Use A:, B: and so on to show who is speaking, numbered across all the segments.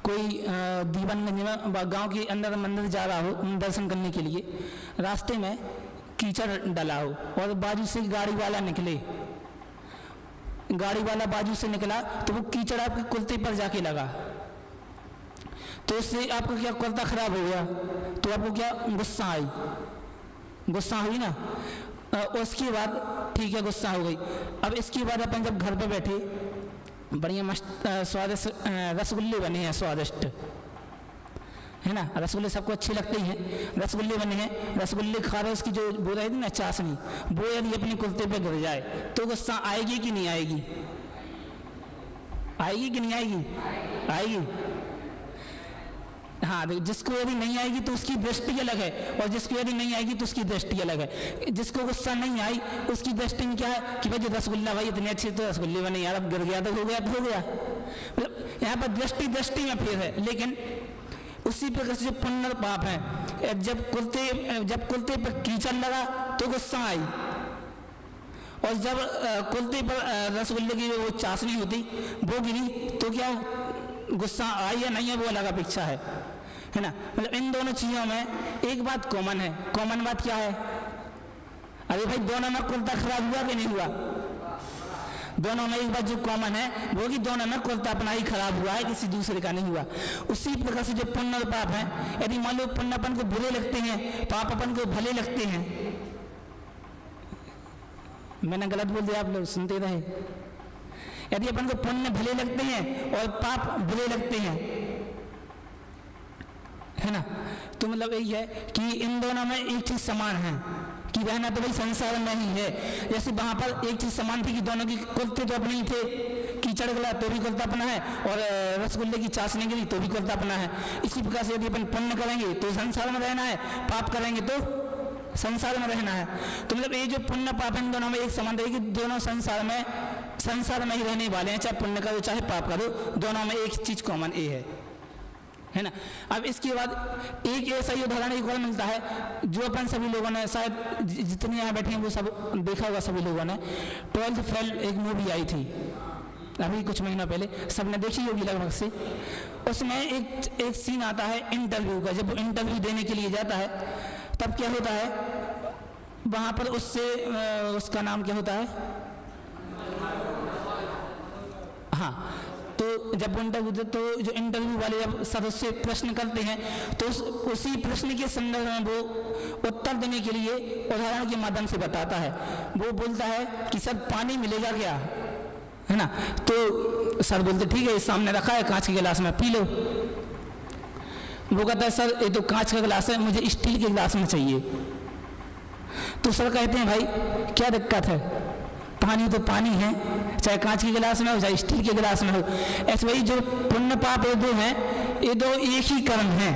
A: कोई दीवानगंज में गांव के अंदर मंदिर जा रहा हो दर्शन करने के लिए, रास्ते में कीचड़ डला हो और बाजू से गाड़ी वाला निकले, गाड़ी वाला बाजू से निकला तो वो कीचड़ आपके कुर्ते पर जाके लगा, तो उससे आपका क्या कुर्ता खराब हो गया, तो आपको क्या गुस्सा आई, गुस्सा हुई ना। उसके बाद ठीक है गुस्सा हो गई। अब इसके बाद अपन जब घर पे बैठे बढ़िया मस्त स्वादिष्ट रसगुल्ले बने हैं, स्वादिष्ट है ना, रसगुल्ले सबको अच्छे लगते ही हैं, रसगुल्ले बने हैं, रसगुल्ले खा रहे उसकी जो वो रहती ना चाशनी, वो यदि अपने कुर्ते पे गिर जाए तो गुस्सा आएगी कि नहीं आएगी? आएगी कि नहीं आएगी? आएगी। हाँ, जिसको यदि नहीं आएगी तो उसकी दृष्टि अलग है, और जिसको यदि नहीं आएगी तो उसकी दृष्टि अलग है। जिसको गुस्सा नहीं आई उसकी दृष्टि में क्या है कि भाई जो रसगुल्ला भाई इतने अच्छे तो रसगुल्ले बने यार, अब गिर गया तो हो गया तो हो गया। मतलब यहाँ पर दृष्टि में फेर है। लेकिन उसी प्रकार से जो पुण्य और पाप है, जब कुर्ते पर कीचड़ लगा तो गुस्सा आई, और जब कुर्ते पर रसगुल्ले की वो चाशनी होती वो गिरी तो क्या गुस्सा आई या नहीं है वो अलग अपेक्षा है ना। मतलब इन दोनों चीजों में एक बात कॉमन है। कॉमन बात क्या है? अरे भाई दोनों में कुर्ता खराब हुआ कि नहीं हुआ? दोनों में एक बात जो कॉमन है वो कि दोनों में कुर्ता अपना ही खराब हुआ है, किसी दूसरे का नहीं हुआ। उसी प्रकार से जो पुण्य और पाप है, यदि मान लो पुण्य अपन को बुरे लगते हैं, पाप अपन को भले लगते हैं, मैंने गलत बोल दिया, आप लोग सुनते रहे। यदि अपन को पुण्य भले लगते हैं और पाप बुरे लगते हैं, है ना, तो मतलब यही है कि इन दोनों में एक चीज समान है कि रहना तो भाई संसार में ही है। जैसे वहां पर एक चीज समान थी कि दोनों की कुर्ते तो अपने ही थे, कीचड़ गला तो भी कुर्ता अपना है, और रसगुल्ले की चाशनी गिरी तो भी कुर्ता अपना है। इसी प्रकार से यदि अपन पुण्य करेंगे तो संसार में रहना है, पाप करेंगे तो संसार में रहना है। तो मतलब ये जो पुण्य पाप इन दोनों में एक समान है कि दोनों संसार में ही रहने वाले हैं, चाहे पुण्य करो चाहे पाप करो, दोनों में एक चीज कॉमन ये है ना। अब इसके बाद एक ऐसा ही उदाहरण एक और मिलता है जो अपन सभी लोगों ने, शायद जितने यहाँ बैठे हैं वो सब देखा होगा सभी लोगों ने। 12th फेल एक मूवी आई थी अभी कुछ महीनों पहले, सबने देखी होगी लगभग से। उसमें एक सीन आता है इंटरव्यू का। जब वो इंटरव्यू देने के लिए जाता है तब क्या होता है वहां पर उसका नाम क्या होता है, हाँ, तो जब इंटरव्यू तो जो इंटरव्यू वाले जब सदस्य प्रश्न करते हैं तो उसी प्रश्न के संदर्भ में वो उत्तर देने के लिए उदाहरण के माध्यम से बताता है। वो बोलता है कि सर पानी मिलेगा क्या, है ना, तो सर बोलते ठीक है, सामने रखा है कांच के गिलास में, पी लो। वो कहता है सर ये तो कांच का गिलास है, मुझे स्टील के गिलास में चाहिए। तो सर कहते हैं भाई क्या दिक्कत है, पानी तो पानी है, चाहे कांच के गिलास में हो चाहे स्टील के गिलास में हो। ऐसे वही जो पुण्य पाप ये दो हैं, ये दो एक ही कर्म है,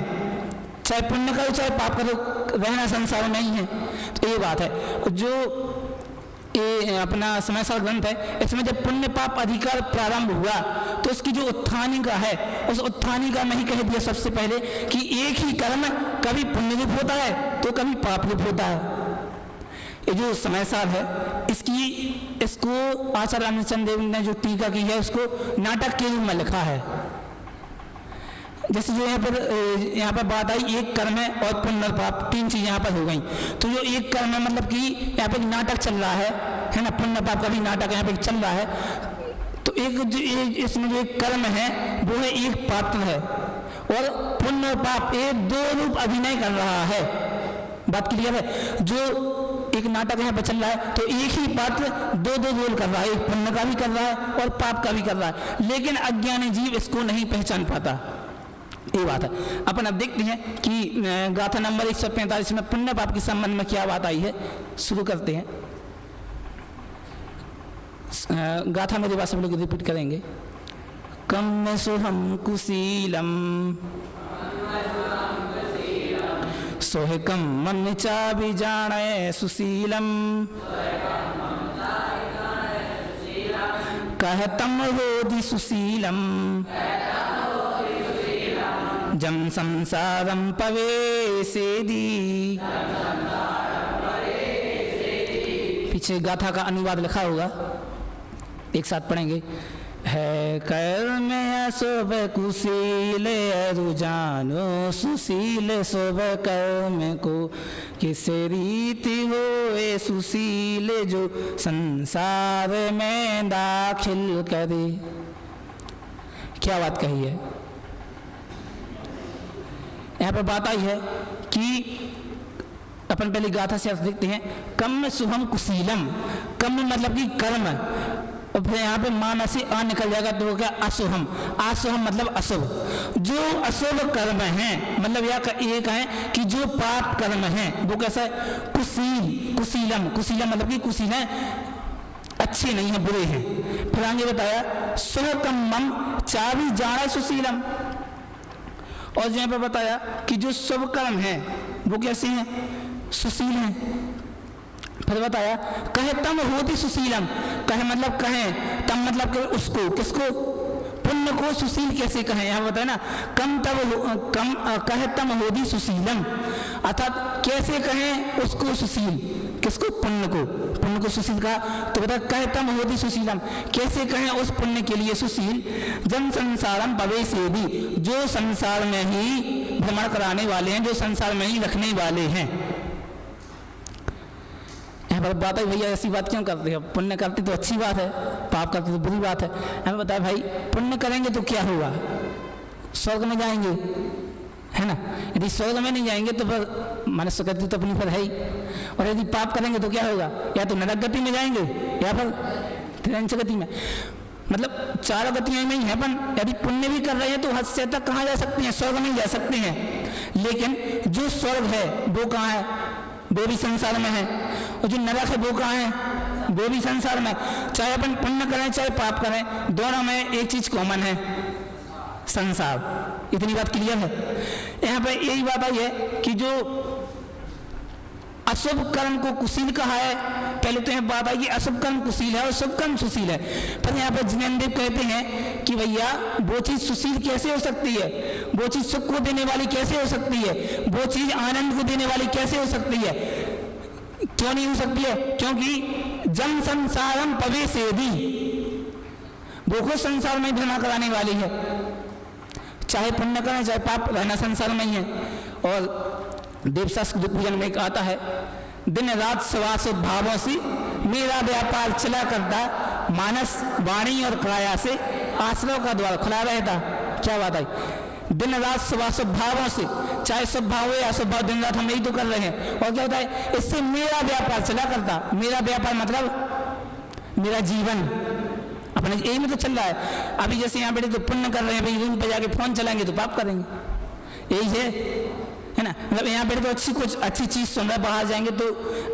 A: चाहे पुण्य करो चाहे पाप करो, रहना संसार में ही है। तो ये बात है। जो ये अपना समाचार ग्रंथ है, इसमें जब पुण्य पाप अधिकार प्रारंभ हुआ तो उसकी जो उत्थानिका है, उस उत्थानिका में ही कह दिया सबसे पहले कि एक ही कर्म कभी पुण्य रूप होता है तो कभी पाप रूप होता है। ये जो समाचार है इसको आचार्य रामचंद्र देव ने जो टीका की है उसको नाटक के रूप में लिखा है। जैसे जो यहाँ पर बात आई एक कर्म है और पुण्य और पाप, तीन चीजें यहाँ पर हो गई। तो जो एक कर्म है मतलब कि यहाँ पे एक नाटक चल रहा है ना, पुण्य पाप का भी नाटक यहाँ पे चल रहा है। तो इसमें जो एक कर्म है वो है एक पात्र है, और पुण्य और पाप ये दो रूप अभिनय कर रहा है। बात क्लियर है? जो एक नाटक यहाँ पे चल रहा है तो एक ही पात्र दो रोल कर रहा है, एक पुण्य का भी कर रहा है और पाप का भी कर रहा है, लेकिन अज्ञानी जीव इसको नहीं पहचान पाता। ये बात है। अपन अब देखते हैं कि गाथा नंबर 145 में पुण्य पाप के संबंध में क्या बात आई है। शुरू करते हैं। गाथा मेरी बात सब लोग रिपीट करेंगे। कम सोहम कुशीलम सोहे कम मन चाबी जाने सुशीलम कहतम होदि सुशीलम जम संसारम पवेसेदी। पीछे गाथा का अनुवाद लिखा होगा, एक साथ पढ़ेंगे। है कर्म अशुभ कुशील रुझानो सुशील शुभ कर्म को किस रीति होए सुशील जो संसार में दाखिल करे। क्या बात कही है। यहाँ पर बात आई है कि अपन पहले गाथा से अर्थ देखते हैं। कम शुभम कुशीलम, कम मतलब कि कर्म, और फिर यहाँ पे मान से आ निकल जाएगा तो हो गया अशुभम। अशुभम मतलब अशुभ, जो अशुभ कर्म है, मतलब ये कहें कि जो पाप कर्म है वो कैसा है, कुशील, कुशीलम, कुशीलम मतलब कि कुशील है, अच्छे नहीं है, बुरे हैं। फिर आगे बताया सुकम्मम चाबी जाना सुशीलम, और यहाँ पर बताया कि जो शुभ कर्म है वो कैसे हैं, सुशील हैं। फिर बताया कहे तम होती सुशीलम, कहे मतलब कहे, तम मतलब कि उसको, किसको, पुण्य को सुशील कैसे कहें। यहाँ बताया ना कम कहे तम होती सुशीलम, अर्थात कैसे कहें उसको सुशील, किसको, पुण्य को, पुण्य को सुशील कहा। तो बता कहे तम होती सुशीलम, कैसे कहें उस पुण्य के लिए सुशील। जन संसारम भवे से भी, जो संसार में ही भ्रमण कराने वाले हैं, जो संसार में ही रखने वाले हैं। बात है भैया ऐसी बात क्यों करते हो, पुण्य करते तो अच्छी बात है, पाप करते तो बुरी बात है। हमें बताया भाई पुण्य करेंगे तो क्या होगा, स्वर्ग में जाएंगे, है ना। यदि स्वर्ग में नहीं जाएंगे तो फिर मनुष्य गति तो अपनी फिर है ही, और यदि पाप करेंगे तो क्या होगा, या तो नरक गति में जाएंगे या फिर त्रिंच गति में। मतलब चार गतियों में ही है। अपन यदि पुण्य भी कर रहे हैं तो हद से तक कहाँ जा सकते हैं, स्वर्ग में जा सकते हैं। लेकिन जो स्वर्ग है वो कहाँ है, वो भी संसार में है, और जो नरक है वो कहाँ है, वो भी संसार में। चाहे अपन पुण्य करें चाहे पाप करें, दोनों में एक चीज कॉमन है, संसार। इतनी बात क्लियर है। यहाँ पे यही बात आई है कि जो अशुभ कर्म को कुशील कहा है, पहले तो यहाँ बात आई कि अशुभ कर्म कुशील है और शुभ कर्म सुशील है। पर यहाँ पर ज्ञानदेव कहते हैं कि भैया वो चीज सुशील कैसे हो सकती है, वो चीज सुख को देने वाली कैसे हो सकती है, वो चीज आनंद को देने वाली कैसे हो सकती है, क्यों नहीं हो सकती है, क्योंकि जन संसारम पवे से भी, वो खुद संसार में भ्रमण कराने वाली है। चाहे पुण्य करें चाहे पाप, रहना संसार में ही है। और देवशास्त्र पूजन में आता है दिन रात सवासो भावों से मेरा व्यापार चला करता, मानस वाणी और काया से आश्रय का द्वार खुला रहता। क्या बात आई, दिन रात सवासो भावों से, चाहे शुभ भाव हो या अशुभ भाव, दिन रात हम यही तो कर रहे हैं। और क्या होता है, इससे मेरा व्यापार चला करता। मेरा व्यापार मतलब मेरा जीवन अपने यही में तो चल रहा है। अभी जैसे यहाँ बैठे तो पुण्य कर रहे हैं, भाई रूम पे जाके फोन चलाएंगे तो पाप करेंगे, यही है ना। मतलब यहाँ बैठे तो कुछ अच्छी चीज सुन रहे, बाहर जाएंगे तो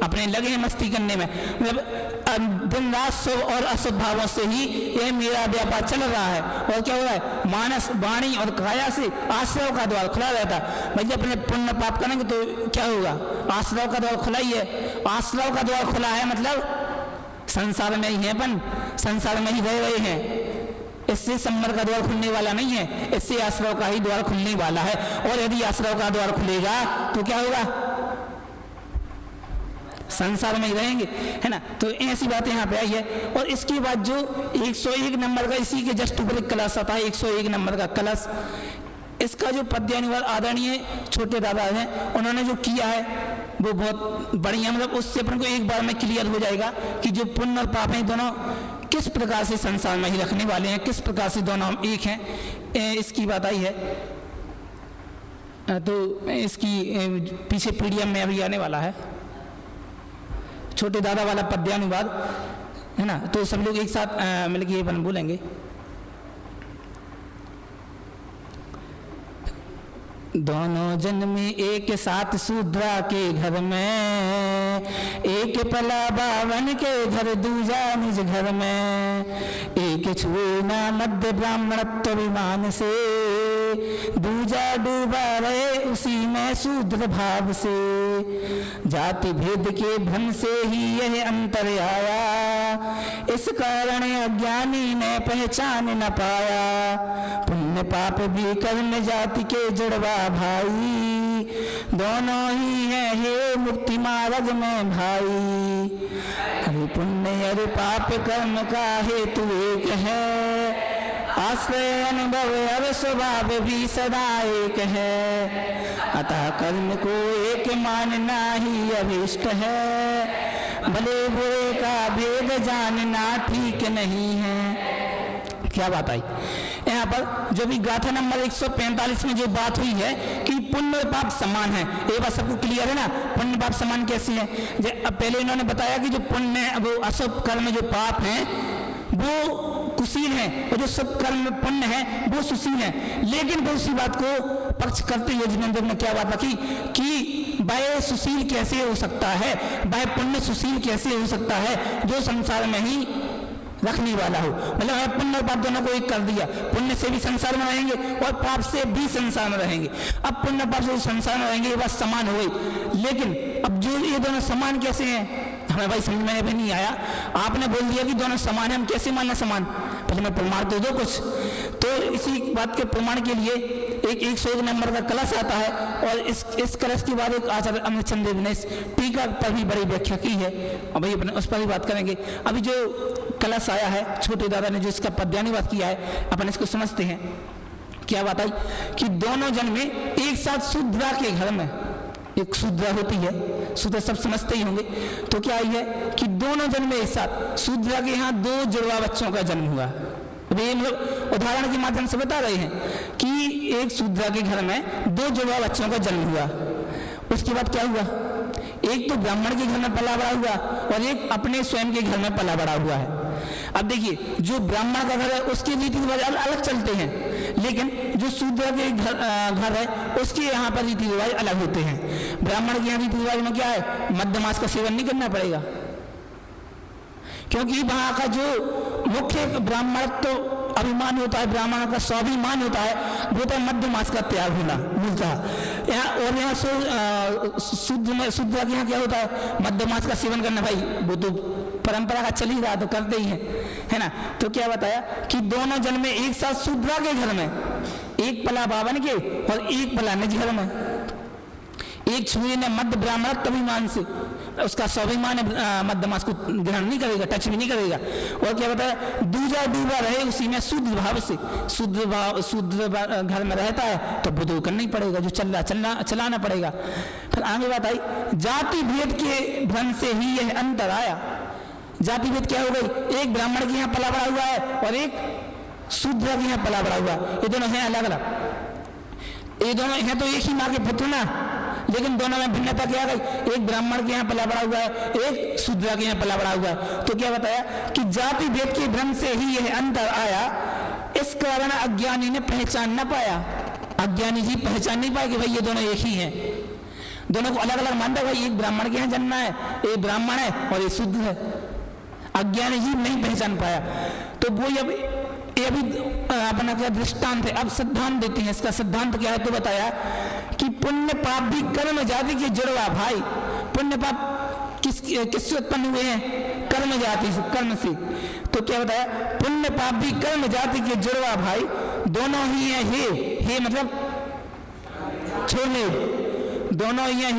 A: अपने लगे हैं मस्ती करने में। मतलब दिन रात शुभ और अशुभ भावों से ही यह मेरा व्यापार चल रहा है। और क्या हो रहा है, मानस वाणी और काया से आश्रय का द्वार खुला रहता। भाई अपने पुण्य पाप करेंगे तो क्या होगा, आश्रय का द्वार खुला ही है। आश्रय का द्वार खुला है मतलब संसार में ही है, अपन संसार में ही रह रहे हैं। इससे संबर का द्वार खुलने वाला नहीं है, इससे आश्रय का ही द्वार खुलने वाला है। और यदि आश्रय का द्वार खुलेगा तो क्या होगा, संसार में ही रहेंगे, है ना। तो ऐसी बातें यहाँ पे आई है। और इसके बाद जो 101 नंबर का, इसी के जस्ट ऊपर एक क्लास आता है 101 नंबर का क्लास, इसका जो पद्यानुवाद आदरणीय छोटे दादा हैं उन्होंने जो किया है वो बहुत बढ़िया। मतलब उससे अपन को एक बार में क्लियर हो जाएगा कि जो पुण्य और पाप हैं दोनों किस प्रकार से संसार में ही रखने वाले हैं, किस प्रकार से दोनों हम एक हैं, इसकी बात आई है। तो इसकी पीछे पीडीएफ में अभी आने वाला है छोटे दादा वाला पद्यानुवाद, है ना। तो सब लोग एक साथ मिलकर ये अपन बोलेंगे। दोनों जन्म एक साथ शूद्रा के घर में, एक पला बावन के घर दूजा निज घर में, एक छूना मध्य ब्राह्मणत्व विमान से, दूजा डूबा रहे उसी में शूद्र भाव से। जाति भेद के भ्रम से ही यह अंतर आया, इस कारण अज्ञानी ने पहचान न पाया। पुण्य पाप भी कर्म जाति के जड़वा भाई, दोनों ही हैं हे मुक्ति मार्ग में भाई। अरे पुण्य अरे पाप कर्म का हेतु एक है, आश्रय अनुभव और स्वभाव भी सदा एक है। अतः कर्म को एक मानना ही अभिष्ट है, भले बुरे का भेद जानना ठीक नहीं है। क्या बात आई यहाँ पर? जो भी गाथा नंबर 145 में जो बात हुई है कि पुण्य और पाप समान है, ये बात सबको क्लियर है ना? पुण्य पाप समान कैसे है? पहले इन्होंने बताया कि जो पुण्य है वो अशुभ कर्म जो पाप है वो कुशील है, और जो शुभ कर्म पुण्य है वो सुशील है। लेकिन वो उसी बात को पक्ष करते हुए जिनेंद्र ने क्या बात रखी कि वह सुशील कैसे हो सकता है, वह पुण्य सुशील कैसे हो सकता है जो संसार में ही रखने वाला हो। मतलब पुण्य और पाप दोनों को एक कर दिया, पुण्य से भी संसार में रहेंगे और पाप से भी संसार में रहेंगे। अब पुण्य पाप से संसार में रहेंगे ये बात समान हो गई, लेकिन अब जो ये दोनों समान कैसे हैं हमें भाई समझ में भी नहीं आया। आपने बोल दिया कि दोनों समान है, हम कैसे मानना समान? पहले मैं प्रमाण तो दो कुछ। तो इसी बात के प्रमाण के लिए एक 101 नंबर का कलश आता है, और इस कलश के बाद एक आचार्य अमृतचंद देव ने टीका पर भी बड़ी व्याख्या की है, अब भाई अपने उस पर भी बात करेंगे। अभी जो कलश आया है छोटे दादा ने जो इसका पद्यानुवाद किया है, अपन इसको समझते हैं। क्या बात आई कि दोनों जन में एक साथ शूद्रा के घर में एक शूद्रा होती है, शूद्र सब समझते ही होंगे। तो क्या आई है कि दोनों जन में एक साथ शूद्रा के यहाँ 2 जुड़वा बच्चों का जन्म हुआ। ये मतलब उदाहरण के माध्यम से बता रहे हैं कि एक शूद्रा के घर में 2 जुड़वा बच्चों का जन्म हुआ। उसके बाद क्या हुआ? एक तो ब्राह्मण के घर में पला बड़ा हुआ और एक अपने स्वयं के घर में पला बड़ा हुआ है। अब देखिए जो ब्राह्मण का घर है उसके रीति रिवाज अलग चलते हैं, लेकिन जो शूद्र के घर है उसके यहाँ पर रीति रिवाज अलग होते हैं। ब्राह्मण के यहाँ रीति रिवाज में क्या है? मध्य मास का सेवन नहीं करना पड़ेगा, क्योंकि वहाँ का जो मुख्य ब्राह्मण तो अभिमान होता है, ब्राह्मण का स्वाभिमान होता है, वो तो मध्य मास का त्याग होना मिलता है। यहाँ शूद्र के यहाँ क्या होता है? मध्य मास का सेवन करना, भाई वो तो परंपरा का चल ही रहा तो करते ही है ना। तो क्या बताया कि दोनों जन में एक साथ शूद्रा के घर में एक पला बावन के और एक पला निज घर में, एक छुए ने मध्य ब्राह्मण अभिमान से उसका स्वाभिमान मध्य मास को ग्रहण नहीं करेगा, टच भी नहीं करेगा। और क्या बताया? दूजा डूबा रहे उसी में शुद्ध भाव से, शुद्ध घर में रहता है तो बुद्धू करना ही पड़ेगा, जो चलाना पड़ेगा। फिर आगे बात आई जाति भेद के भ्रम से ही यह अंतर आया। जाति भेद क्या हो गई? एक ब्राह्मण के यहाँ पला बड़ा हुआ है और एक शूद्र के यहाँ पला बड़ा हुआ है। ये दोनों हैं अलग अलग, ये दोनों हैं तो एक ही माँ के पुत्र ना, लेकिन दोनों में भिन्नता क्या गई? एक ब्राह्मण के यहाँ पला बड़ा हुआ है, एक शूद्र के यहाँ पला बड़ा हुआ है। तो क्या बताया कि जाति भेद के भ्रम से ही यह अंतर आया, इस कारण अज्ञानी ने पहचान न पाया। अज्ञानी जी पहचान नहीं पाए कि भाई ये दोनों एक ही हैं, दोनों को अलग अलग मानता। भाई एक ब्राह्मण के यहाँ जन्मा है, एक ब्राह्मण है और एक शूद्र है। अज्ञानी जी नहीं पहचान पाया। तो वो अभी अपना क्या दृष्टांत है, अब सिद्धांत देते हैं। इसका सिद्धांत क्या है? तो बताया कि पुण्य पाप भी कर्म जाति के जुड़वा भाई। पुण्य पाप किससे उत्पन्न हुए हैं? कर्म जाति से, कर्म से। तो क्या बताया? पुण्य पाप भी कर्म जाति के जुड़वा भाई, दोनों ही है हे मतलब छोड़ने, दोनों ही है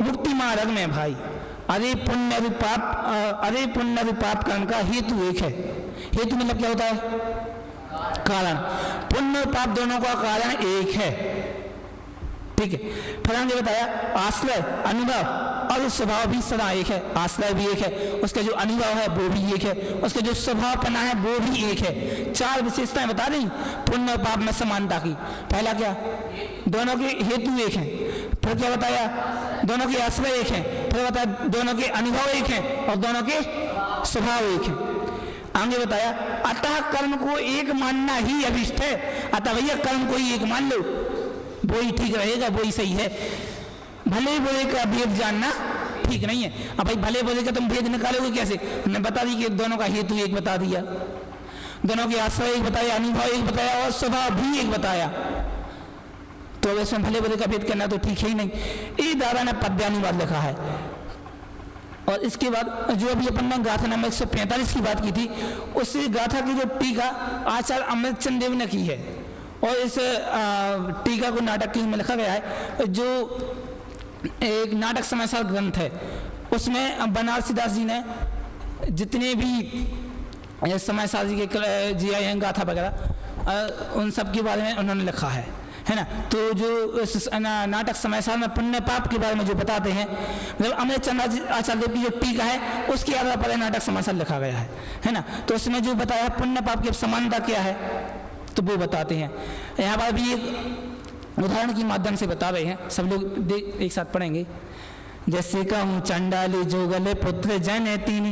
A: मुक्ति मार्ग में भाई। अरे पुण्य भी पाप कर्म का हेतु एक है। हेतु मतलब क्या होता है? कारण। पुण्य और पाप दोनों का कारण एक है, ठीक है। फिर हमने बताया आश्रय अनुभव और स्वभाव भी सदा एक है। आश्रय भी एक है, उसका जो अनुभव है वो भी एक है, उसका जो स्वभावपना है वो भी एक है। 4 विशेषताएं बता दी पुण्य और पाप में समानता की। पहला क्या? दोनों के हेतु एक हैं। फिर क्या बताया? दोनों के आश्रय एक हैं। फिर बताया दोनों के अनुभव एक हैं और दोनों के स्वभाव एक हैं। आगे बताया अतः कर्म को एक मानना ही अभिष्ट है। अतः भैया कर्म को ही एक मान लो, वो ही ठीक रहेगा, वो ही सही है। भले बुरे का भेद जानना ठीक नहीं है। अब भाई भले बुरे का तुम भेद निकालोगे कैसे? हमने बता दी कि दोनों का हेतु एक बता दिया, दोनों के आश्रय एक बताया, अनुभव एक बताया और स्वभाव भी एक बताया। तो इसमें भले बुरे का भेद करना तो ठीक है ही नहीं। ये दादा ने पद्यानुवाद लिखा है। और इसके बाद जो अभी अपन ने गाथा नंबर 145 की बात की थी, उस गाथा की जो टीका आचार्य अमृतचंद देव ने की है। और इस टीका को नाटक में लिखा गया है। जो एक नाटक समाचार ग्रंथ है उसमें बनारसी दास जी ने जितने भी समाचार जी के जी आए हैं गाथा वगैरह उन सब के बारे में उन्होंने लिखा है ना। तो जो इस नाटक समाचार में पुण्य पाप के बारे में जो बताते हैं, मतलब अमृत चंद्र आचार्य की जो टीका है उसके आधार पर नाटक समाचार लिखा गया है ना। तो उसमें जो बताया पुण्य पाप की समानता क्या है तो वो बताते हैं। यहाँ पर भी एक उदाहरण के माध्यम से बता रहे हैं, सब लोग एक साथ पढ़ेंगे। जैसे कहूँ चंडाली जोगले पुत्र जन तीन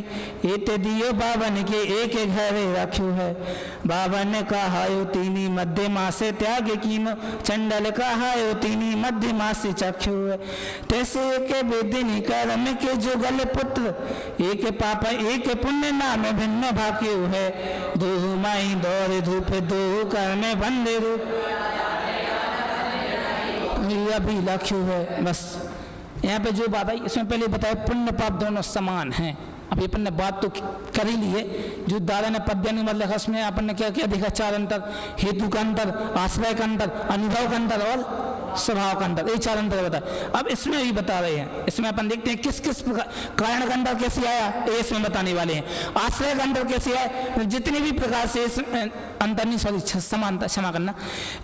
A: एत दियो बावन के एक घरे रखो है। बावन कहायो तीनी मध्य मासे त्याग कीनो चंडल कहायो तीनी मध्य मासे चक्षु है। तैसे एक वेदिनी कर्म के जोगल पुत्र एक पाप एक पुण्य नाम भिन्न भाग्यो है। दो माई दौड़ धूप दो कर्म बंदे रूप अभी लक्ष्य है। बस यहाँ पे जो बात आई इसमें पहले बताया पुण्य पाप दोनों समान हैं। अब ये अपन ने बात तो कर ही ली है। जो दादा ने पद्यानुवाद लिखा उसमें अपन ने क्या क्या देखा, चार अंतर, हेतु का अंतर, आश्रय का अंतर, अनुभव का अंतर और स्वभाव का अंतर, ये चार अंतर बताए। अब इसमें भी बता रहे हैं, इसमें अपन देखते हैं किस किस कारण का अंतर कैसे आया ये इसमें बताने वाले हैं। आश्रय का अंतर कैसे आया, जितने भी प्रकार से अंतर नहीं, सॉरी समानता, क्षमा करना,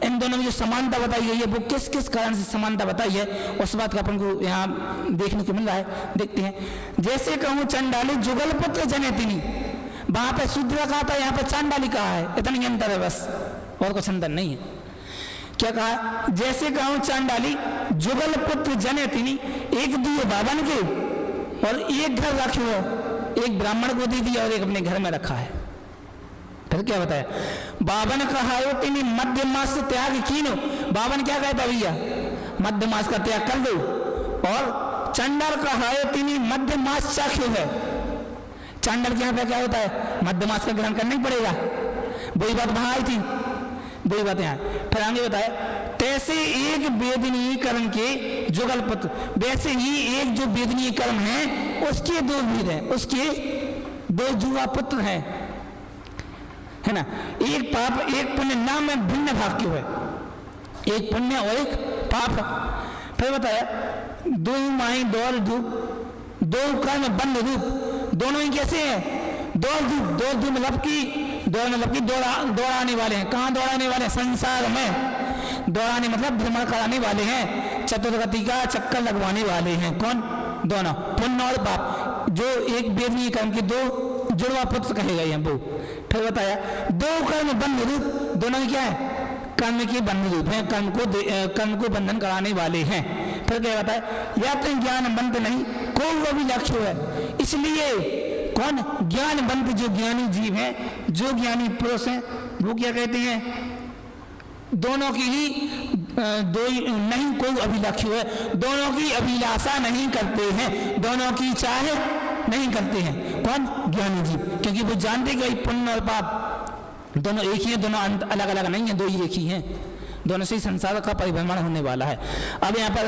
A: इन दोनों में जो समानता बताई गई है वो किस किस कारण से समानता बताई है उस बात का अपन को यहाँ देखने को मिल रहा है। देखते हैं। जैसे कहूँ चंडाली जुगल पुत्र जनेतिनी, वहां पे शूद्र कहा था, यहाँ पे चांडाली कहा है, इतना ही अंतर है बस, और कुछ अंतर नहीं है। क्या कहा, जैसे कहूँ चांडाली जुगल पुत्र जनेतिनी, एक दिए बावन के और एक घर रखे हो, एक ब्राह्मण को दे दिया और एक अपने घर में रखा है। फिर क्या बताया, बावन कहायो तिनी मध्य मास से त्याग कीनो, बावन क्या कहता भैया, मध्य मास का त्याग कर दो। और चंडल कहायो तिनी मध्य मास चाख्यो है, चांडल के यहाँ पे क्या होता है, मध्य मास का ग्रहण करना ही पड़ेगा। वही बात वहां आई थी, वही बात यहाँ। फिर आगे बताया, तैसे एक वेदनीय कर्म के जुगल पुत्र, वैसे ही एक जो वेदनीय कर्म है उसके दो वीर हैं, उसके दो जुआ पुत्र हैं, है ना। एक पाप एक पुण्य, नाम में भिन्न भाग क्यों है, एक पुण्य और एक पाप। फिर बताया, दो माई दौड़ धूप दो कर्म बंद रूप, दोनों ही कैसे हैं, दौड़ धूप मतलब की दौड़ाने वाले हैं। कहाँ दौड़ाने वाले हैं, संसार में दौड़ाने मतलब भ्रमण कराने वाले हैं, चतुर्गति का चक्कर लगवाने वाले हैं। कौन, दोनों, पुण्य और पाप, जो एक वेदनीय कर्म के दो जुड़वा पुत्र कहे गए हैं वो। फिर बताया, दो कर्म बंध रूप, दोनों क्या है, कर्म के बंध रूप हैं, कर्म को बंधन कराने वाले हैं। फिर क्या बताया, या तो ज्ञानवंत नहीं कोई वो भी लक्ष्य है, इसलिए कौन, ज्ञानवंत जो ज्ञानी जीव है, जो ज्ञानी पुरुष है, वो क्या कहते हैं, दोनों की ही दो नहीं कोई अभिलक्ष्य है, दोनों की अभिलाषा नहीं करते हैं, दोनों की चाहे नहीं करते हैं। कौन, ज्ञानी जीव, क्योंकि वो जानते कि पुण्य और पाप दोनों एक ही है, दोनों अलग अलग नहीं है, दो ही एक ही हैं, दोनों से ही संसार का परिभ्रमण होने वाला है। अब यहाँ पर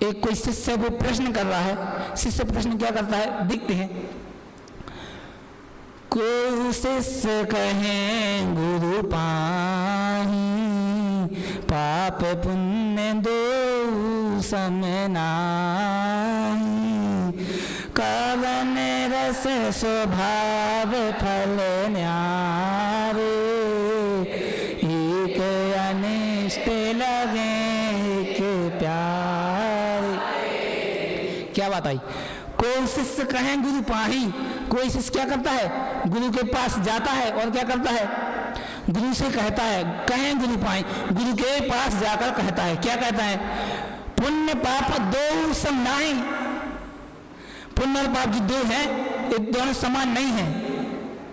A: एक कोई शिष्य वो प्रश्न कर रहा है, शिष्य प्रश्न क्या करता है देखते हैं। कोई शिष्य कहें गुरु पाही, पाप पुण्य दो सम नाही, कवन रस स्वभाव फल न्यारे, एक अनिष्ट लगे एक प्यारे। क्या बात आई, कोई शिष्य कहें गुरु पाही, कोई शिष्य क्या करता है, गुरु के पास जाता है और क्या करता है, गुरु से कहता है, कहें गुरु पाही, गुरु के पास जाकर कहता है, क्या कहता है, पुण्य पाप दो सम नाही, पुण्य और पाप जो दो हैं ये दोनों समान नहीं है,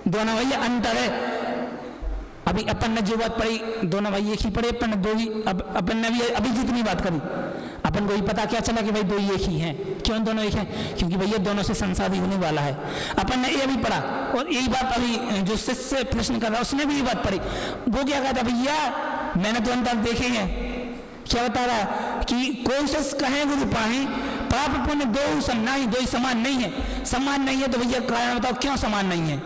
A: दोनों वही अंतर है। अभी अपन ने जो बात पढ़ी दोनों भाई एक ही पढ़े, अपन ने दो ही, अपन ने अभी जितनी बात करी अपन को ही पता क्या चला कि भाई दो ही एक ही हैं। क्यों दोनों एक हैं, क्योंकि भैया दोनों से संसार ही होने वाला है। अपन ने ये भी पढ़ा और यही बात अभी जो शिष्य प्रश्न कर रहा है उसने भी ये बात पढ़ी, वो क्या कहता है, भैया मैंने तो अंतर देखे हैं। क्या बता रहा है कि कोई शिष्य कहे गुरु पाही, पाप पुण्य दो सम नाही, दो ही समान नहीं है। समान नहीं है तो भैया कारण बताओ क्यों समान नहीं है,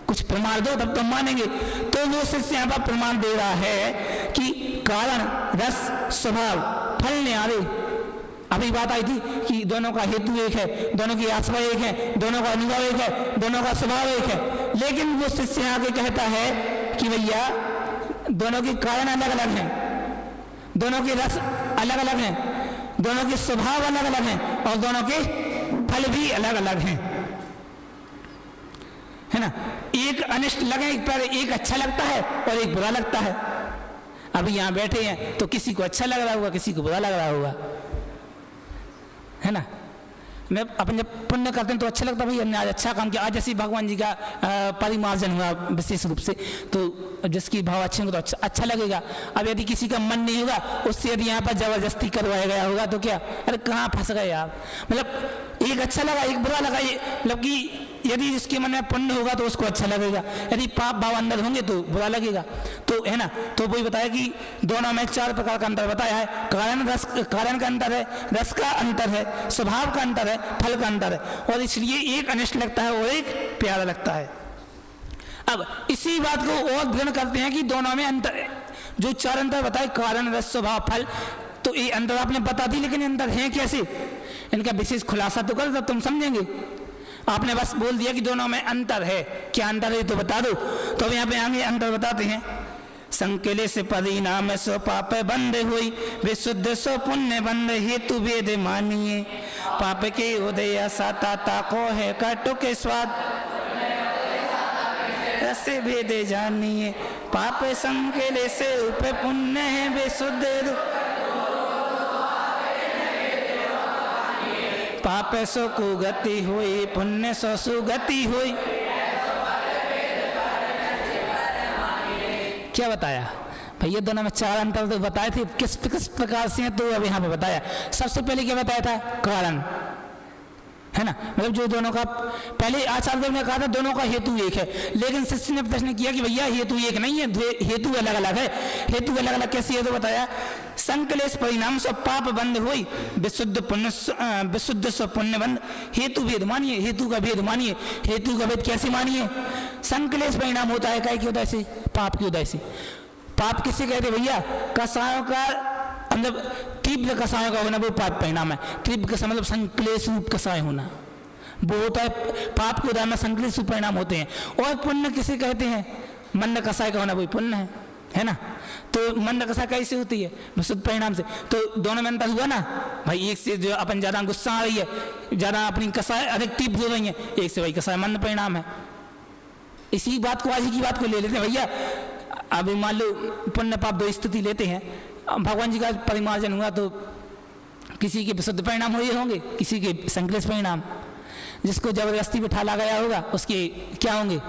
A: कुछ प्रमाण दो तब तो मानेंगे। तो वो शिष्य यहाँ पर प्रमाण दे रहा है कि कारण रस स्वभाव फल ने आवे। अभी बात आई थी कि दोनों का हेतु एक है, दोनों की आश्रय एक है, दोनों का अनुभव एक है, दोनों का स्वभाव एक है। लेकिन वो शिष्य आगे कहता है कि भैया दोनों के कारण अलग अलग हैं, दोनों के रस अलग अलग हैं, दोनों के स्वभाव अलग अलग हैं और दोनों के फल भी अलग अलग हैं, है ना। एक अनिष्ट लगे पर एक अच्छा लगता है और एक बुरा लगता है। अभी यहाँ बैठे हैं तो किसी को अच्छा लग रहा होगा, किसी को बुरा लग रहा होगा, है ना। मैं अपन जब पुण्य करते हैं तो अच्छा लगता है, भाई हमने आज अच्छा काम किया, आज जैसे भगवान जी का परिमार्जन हुआ विशेष रूप से, तो जिसकी भाव अच्छे होंगे तो अच्छा लगेगा। अब यदि किसी का मन नहीं होगा, उससे यदि यहाँ पर जबरदस्ती करवाया गया होगा तो क्या, अरे कहाँ फंस गए आप। मतलब एक अच्छा लगा एक बुरा लगा, ये मतलब कि यदि जिसके मन में पुण्य होगा तो उसको अच्छा लगेगा, यदि पाप भाव अंदर होंगे तो बुरा लगेगा, तो है ना। तो वही बताया कि दोनों में 4 प्रकार का अंतर बताया है। कारण का अंतर है, रस का अंतर है, स्वभाव का अंतर है, फल का अंतर है, और इसलिए एक अनिष्ट लगता है और एक प्यारा लगता है। अब इसी बात को और दृढ़ करते हैं कि दोनों में अंतर है। जो 4 अंतर बताए, कारण रस स्वभाव फल, तो ये अंतर आपने बता दी, लेकिन अंतर है कैसे, इनका विशेष खुलासा तो कर, तब तुम समझेंगे। आपने बस बोल दिया कि दोनों में अंतर है, क्या अंतर है तो बता दो। तो अब यहाँ पे आगे अंतर बताते हैं। संकेले से परिणाम सो पाप बंद हुई, विशुद्ध सो पुण्य बंद, हेतु भेद मानिए। पाप के उदय साता को है काटो के स्वाद, रसे भेदे जानिए। पाप संकेले से उप पुण्य है विशुद्ध, पाप सो कुगति हुई, पुण्य सो सुगति हुई। क्या बताया भैया, दोनों में 4 अंतर तो बताए थे, किस प्रकार से हैं तो अब यहाँ पे बताया। सबसे पहले क्या बताया था, कारण, है ना। मतलब जो दोनों का, पहले आचार्य देव ने कहा था दोनों का हेतु एक है, लेकिन शिष्य ने प्रश्न किया कि भैया हेतु एक नहीं है, हेतु अलग अलग है। हेतु अलग अलग कैसी है तो बताया, संकलेश परिणाम सो पाप बंद हुई, विशुद्ध सो पुण्य बंद, हेतु भेद मानिए। हेतु का भेद मानिए। हेतु का भेद कैसे मानिए, संकलेश परिणाम होता है, काय की उदय से, पाप की उदय से। पाप किसे कहते भैया, कसायों का मतलब तीव्र कसायों का होना वो पाप परिणाम है। तीव्र कसाय मतलब संकलेश रूप कसाय होना, वो होता है पाप के उदय में, संकलेश रूप परिणाम होते हैं। और पुण्य किसे कहते हैं, मंद कसाय का होना वही पुण्य है ना। तो मंद कसाय कैसे होती है, विशुद्ध परिणाम से। तो दोनों में अंतर हुआ ना भाई, एक से जो अपन ज्यादा गुस्सा आ रही है, ज्यादा अपनी कसाय अधिक तीव्र हो रही है, एक से वही कसाय मंद परिणाम है। इसी बात को, आज की बात को ले लेते हैं भैया। अभी मान लो पुण्य पाप 2 स्थिति लेते हैं, भगवान जी का परिमार्जन हुआ तो किसी के विशुद्ध परिणाम हुए होंगे, किसी के संकलेश परिणाम। जिसको जबरदस्ती बिठा ला गया होगा उसके क्या होंगे,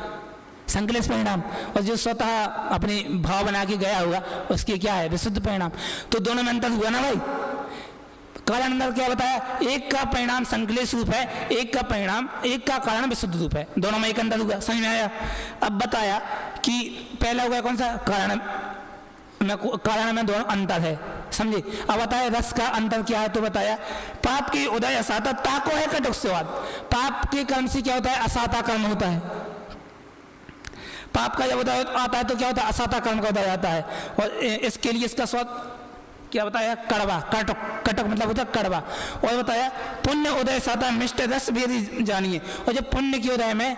A: संकलेश परिणाम, और जो स्वतः अपने भाव बना के गया होगा उसके क्या है, विशुद्ध परिणाम। तो दोनों में अंतर हुआ ना भाई। कारण अंदर क्या बताया, एक का परिणाम संकलेश रूप है, एक का परिणाम, एक का कारण विशुद्ध रूप है, दोनों में एक अंतर हुआ। समझ में आया। अब बताया कि पहला हुआ कौन सा, कारण में दोनों अंतर है, समझे। अब बताया रस का अंतर क्या है तो बताया, पाप के उदय असाता ताको है कटुक स्वाद। पाप के कर्म से क्या होता है, असाता कर्म होता है। पाप का जब उदय आता है तो क्या होता है, असाता कर्म का उदय आता है, और इसके लिए इसका स्वाद क्या बताया, कड़वा, कटक मतलब होता है कड़वा। और बताया पुण्य उदय साता मिष्ट रस भेद जानिए। और जब पुण्य के उदय में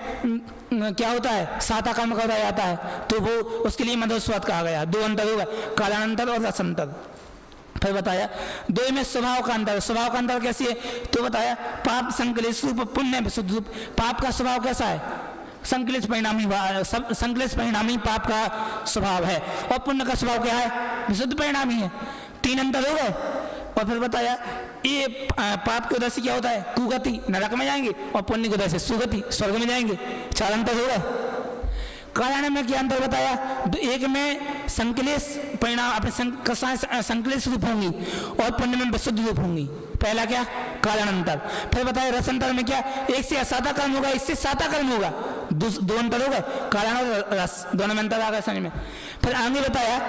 A: क्या होता है, साता कर्म का उदय आता है तो वो उसके लिए मधुर स्वाद कहा गया। 2 अंतर होगा, कारण अंतर और रस अंतर। फिर बताया 2 में स्वभाव का अंतर। स्वभाव का अंतर कैसी है तो बताया, पाप संकलेश रूप, पुण्य विशुद्ध रूप। पाप का स्वभाव कैसा है, संकलेश परिणामी पाप का स्वभाव है, और पुण्य का स्वभाव क्या है, विशुद्ध परिणामी है। 3 अंतर हो गए। और फिर बताया ये पाप के उदय से क्या होता है, कुगति, नरक में जाएंगे, और पुण्य के उदय से सुगति, स्वर्ग में जाएंगे। 4 अंतर हो गए। कारण में क्या अंतर बताया, एक में संकलेश परिणाम अपने संकलेश रूप होंगी, और पुण्य में विशुद्ध रूप होंगी। पहला क्या, कारण अंतर। फिर बताया रस अंतर में क्या, एक से असाता कर्म होगा, इससे साता कर्म होगा। 2 अंतर हो गए, कारण और रस, दोनों में अंतर आ गया समझ में। फिर आगे बताया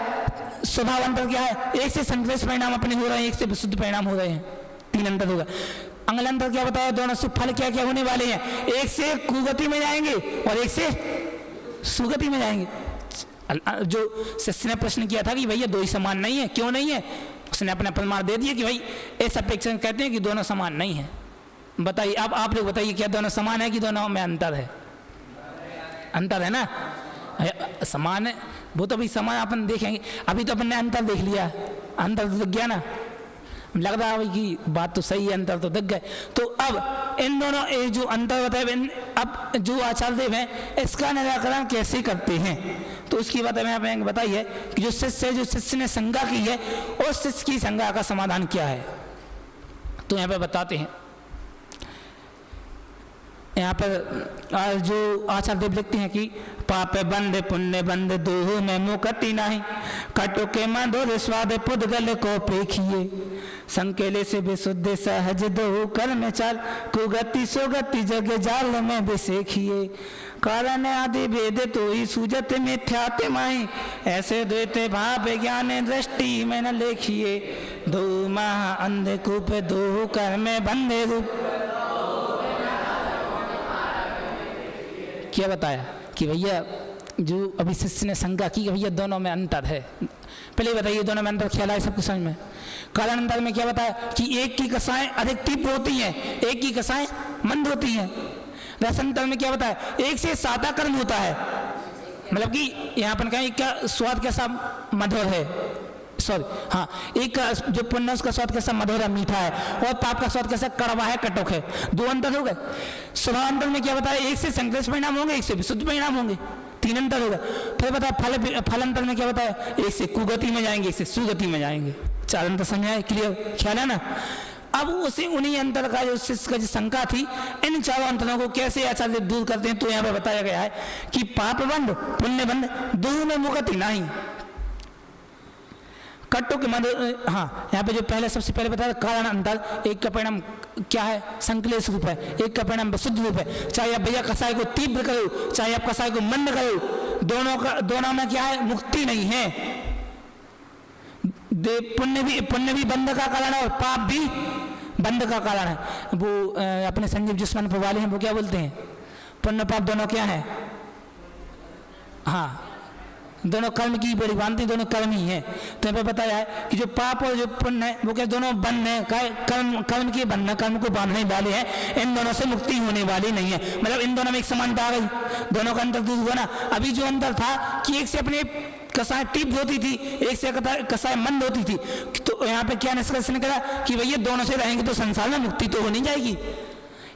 A: स्वभाव अंतर क्या है, एक से संकलेश परिणाम अपने हो रहे हैं, एक से विशुद्ध परिणाम हो रहे हैं। 3 अंतर होगा। अगला अंतर क्या बताया, दोनों से फल क्या क्या होने वाले हैं, एक से कुगति में जाएंगे और एक से सुगति में जाएंगे। जो शिष्य ने प्रश्न किया था कि भैया दो ही समान नहीं है, क्यों नहीं है, उसने अपना प्रमाण दे दिया कि भाई इस अपेक्षा कहते हैं कि दोनों समान नहीं है। बताइए अब आप लोग बताइए, क्या दोनों समान है कि दोनों में अंतर है? अंतर है ना, समान है वो तो भाई समान अपन देखेंगे। अभी तो अपन ने अंतर देख लिया, अंतर तो दिख गया ना, लग रहा है भाई कि बात तो सही है, अंतर तो दिख गए। तो अब इन दोनों ये जो अंतर बताए, अब जो आचार्य देव हैं इसका निराकरण कैसे करते हैं, तो उसकी बात हमें आपने बताई है कि जो शिष्य ने शंका की है उस शिष्य की शंका का समाधान क्या है। तो यहाँ पर बताते हैं, यहाँ पर जो आचार्य देव लिखते हैं कि पाप बंद पुण्य बंद दो में मुकति नहीं, कटु के मधुर स्वाद पुद्गल को पेखिए, संकेले से विशुद्ध सहज दो कर्म चाल, कुगति सुगति जग जाल में बिसेखिए, कारण आदि भेद तो ही सूजत मिथ्याते माही, ऐसे द्वैत भाव ज्ञान दृष्टि में न लेखिए, दो महा अंधकूप दो कर्म बंधे रूप। क्या बताया कि भैया जो अभी शिष्य ने शंका की कि भैया दोनों में अंतर है। पहले बताइए दोनों में अंतर ख्याल आए सबको समझ में? कारण अंतर में क्या बताया कि एक की कसाएं अधिक तीव्र होती हैं, एक की कसाएं मंद होती हैं। रस अंतर में क्या बताया, एक से सादा कर्म होता है, मतलब कि यहाँ पर कहें का स्वाद कैसा मधुर है, सॉरी हाँ, एक का जो पुण्य उसका स्वाद कैसा मधुर है मीठा है, और पाप का स्वाद कैसा कड़वा है कटुक है। दो अंतर हो गए। स्वभाव अंतर में क्या बताया, एक से संक्लेश परिणाम होंगे, एक से विशुद्ध परिणाम होंगे, तीन अंतर होगा। फिर बताया फल अंतर में क्या बताया, एक से कुगति में जाएंगे, एक से सुगति में जाएंगे। चार अंतर समझाए, क्लियर ख्याल है ना। अब उसी उन्हीं अंतर का जो शिष्य का जो शंका थी, इन चारों अंतरों को कैसे आचार्य दूर करते हैं, तो यहाँ पे बताया गया है कि पाप बंध पुण्य बंध दोनों में मुकति नहीं, कट्टो के मध्य। हाँ, यहाँ पे जो पहले सबसे पहले बताया कारण अंतर, एक का परिणाम क्या है संक्लेश रूप है, एक का परिणाम विशुद्ध रूप है। चाहे आप भैया कसाय को तीव्र करो, चाहे आप कसाय को मंद करो, दोनों में क्या है मुक्ति नहीं है। पुण्य भी बंध का कारण है और पाप भी बंध का कारण है। वो अपने संजीव जिस्मान पर वाले हैं, वो क्या बोलते हैं, पुण्य पाप दोनों क्या है, हाँ दोनों कर्म की बड़ी बांधते, दोनों कर्म ही हैं। तो यहाँ पे बताया है कि जो पाप और जो पुण्य है वो क्या दोनों बंध है, कर्म के बंधन, कर्म को बांधने वाले हैं, इन दोनों से मुक्ति होने वाली नहीं है। मतलब इन दोनों में एक समानता आ गई, दोनों का अंतर दूर हुआ ना। अभी जो अंतर था कि एक से अपने कसाय तीव्र होती थी, एक से कसाय मंद होती थी, तो यहाँ पे क्या निष्कर्ष निकला कि भैया दोनों से रहेंगे तो संसार में मुक्ति तो हो नहीं जाएगी।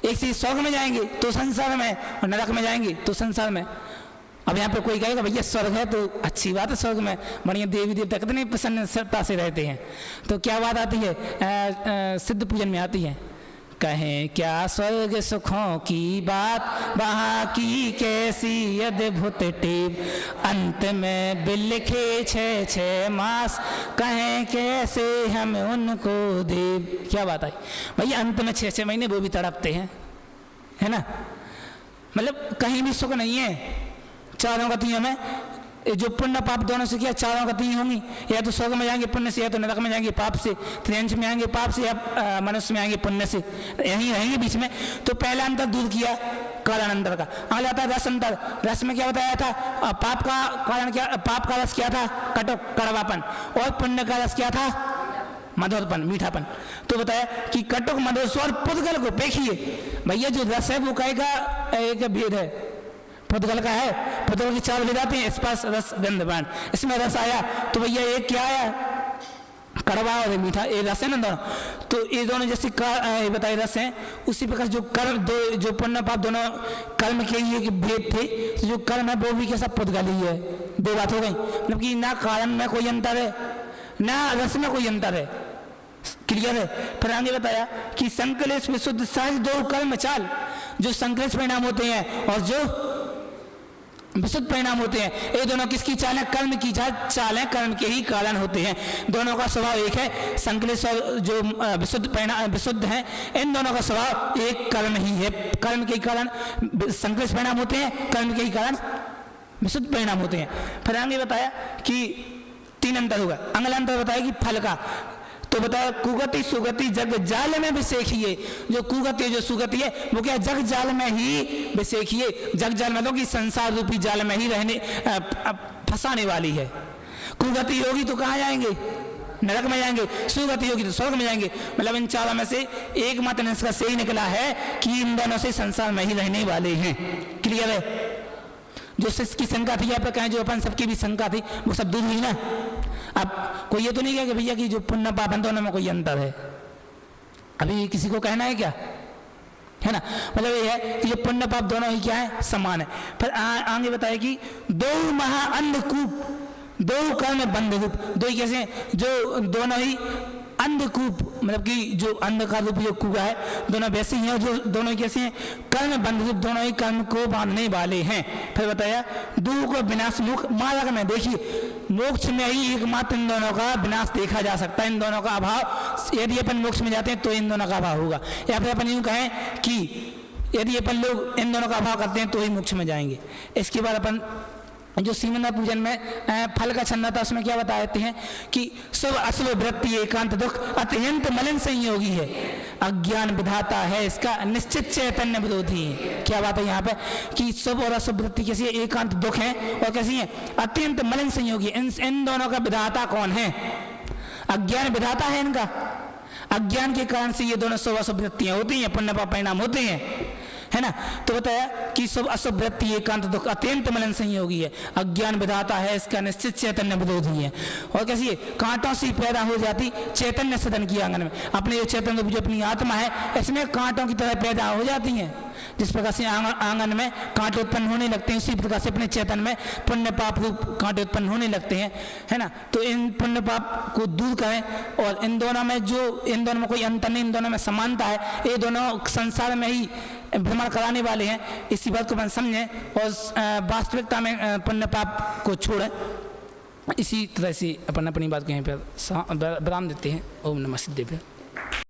A: एक से स्वर्ग में जाएंगे तो संसार में, और नरक में जाएंगे तो संसार में। अब यहाँ पे कोई कहेगा भैया स्वर्ग है तो अच्छी बात है, स्वर्ग में बढ़िया देवी देवता कितनी प्रसन्नता से रहते हैं। तो क्या बात आती है, सिद्ध पूजन में आती है, कहें क्या स्वर्ग सुखों की बात, वहाँ की कैसी अद्भुत टेप, अंत में बिलखे 6 मास, कहें कैसे हम उनको देव। क्या बात आई भैया, अंत में 6 महीने वो भी तड़पते हैं, है ना। मतलब कहीं भी सुख नहीं है। चारों गतियों में जो पुण्य पाप दोनों से किया, चारों गति होंगी, या तो स्वर्ग में जाएंगे पुण्य से, या तो नरक में जाएंगे पाप से, त्रियांश में आएंगे पाप से, या मनुष्य में आएंगे पुण्य से, यहीं रहेंगे बीच में। तो पहला अंतर दूर किया कारण अंतर का। अगला आता है रस अंतर। रस में क्या बताया था, पाप का कारण क्या, पाप का रस क्या था कटुक कड़वापन, और पुण्य का रस क्या था मधुरपन मीठापन। तो बताया कि कटुक मधुर स्वर पुद्गल को देखिए। भैया जो रस है वो कहेगा एक भेद है, पुद्गल का है, पुद्गल की 4 भेद आते हैं, स्पर्श रस गंध वर्ण। इसमें रस आया तो भैया एक क्या आया कड़वा और मीठा, ये रस है ना दोनों। तो ये दोनों जैसे बताए रस हैं, उसी प्रकार जो कर्म दो, जो पुण्य पाप दोनों कर्म के ये भेद थे, तो जो कर्म है वो भी कैसा पुद्गल ही है। 2 बात हो गई, मतलब कि ना कारण में कोई अंतर है ना रस में कोई अंतर है। क्लियर है। फिर आगे बताया कि संकलेश विशुद्ध सहज 2 कर्म चाल, जो संकलेश परिणाम होते हैं और जो विशुद्ध परिणाम होते हैं, ये दोनों किसकी चाल है, कर्म की चाल है, कर्म के ही कारण होते हैं। दोनों का स्वभाव एक है, संकलेश और जो विशुद्ध परिणाम विशुद्ध है, इन दोनों का स्वभाव एक कर्म ही है। कर्म के ही कारण संकलेश परिणाम होते हैं, कर्म के ही कारण विशुद्ध परिणाम होते हैं। फिर आगे बताया कि 3 अंतर होगा। अगला अंतर बताया कि फल का, तो बताया कुगति सुगति जग जाल में विसेखिए। जो कुगति जो सुगति है वो क्या जग जाल में ही विसेखिए। जग जाल मतलब कि संसार रूपी जाल में ही रहने फंसाने वाली है। कुगति होगी तो कहाँ जाएंगे? नरक में जाएंगे। सुगति होगी तो स्वर्ग में जाएंगे। मतलब इन चारों में से एक मात्र निष्कर्ष यही निकला है कि इन दोनों से संसार में ही रहने वाले हैं। क्लियर है? जो शिष्य की शंका थी आप कहें, जो अपन सबकी भी शंका थी, वो सब दूर हुई ना। अब कोई ये तो नहीं कहे कि भैया कि जो पुण्य पाप है दोनों में कोई अंतर है। अभी किसी को कहना है क्या? है ना? मतलब ये है कि ये पुण्य पाप दोनों ही क्या है? समान है। फिर आगे बताए कि दो महा अंधकूप दो कर्म बंध रूप। दो ही कैसे हैं? जो दोनों ही अंधकूप मतलब कि जो अंधकार रूप जो कुआ है, दोनों वैसे ही हैं। जो दोनों ही कैसे हैं? कर्म बंध रूप, दोनों ही कर्म को बांधने वाले हैं। फिर बताया दो को विनाश मुख मार्ग में। देखिए मोक्ष में ही एकमात्र इन दोनों का विनाश देखा जा सकता है। इन दोनों का अभाव, यदि अपन मोक्ष में जाते हैं तो इन दोनों का अभाव होगा। या फिर अपन यूँ कहें कि यदि अपन लोग इन दोनों का अभाव करते हैं तो ही मोक्ष में जाएंगे। इसके बाद अपन जो सीमना पूजन में फल का छंदा था उसमें क्या बताते हैं कि शुभ अशुभ वृत्ति एकांत दुख अत्यंत मलिन संयोगी है, अज्ञान विधाता है इसका निश्चित चैतन्य विरोधी है। क्या बात है यहाँ पे कि शुभ और अशुभ वृत्ति कैसी है? एकांत दुख है और कैसी है? अत्यंत मलिन संयोगी। इन दोनों का विधाता कौन है? अज्ञान विधाता है इनका। अज्ञान के कारण से ये दोनों शुभ अशुभ वृत्तियां होती हैं, पुण्य पाप परिणाम होते हैं, है ना। तो बताया कि शुभ अशुभ वृत्ति एकांत दुख अत्यंत मलिन संयोगी है, अज्ञान विधाता है इसका निश्चित चैतन्य विरोधी है। और कैसी है? कांटों से पैदा हो जाती चैतन्य सदन की आंगन में। अपने जो चैतन्य जो अपनी आत्मा है इसमें कांटों की तरह पैदा हो जाती हैं। जिस प्रकार से आंगन में कांटे उत्पन्न होने लगते हैं, उसी प्रकार से अपने चेतन में पुण्य पाप रूप कांटे उत्पन्न होने लगते हैं, है ना। तो इन पुण्य पाप को दूर करें और इन दोनों में कोई अंतर नहीं, इन दोनों में समानता है। ये दोनों संसार में ही भ्रमण कराने वाले हैं। इसी बात को अपन समझें और वास्तविकता में पुण्य पाप को छोड़ें। इसी तरह से अपन अपनी बात को यहीं पर विराम देते हैं। ओम नमः सिद्धेभ्यः।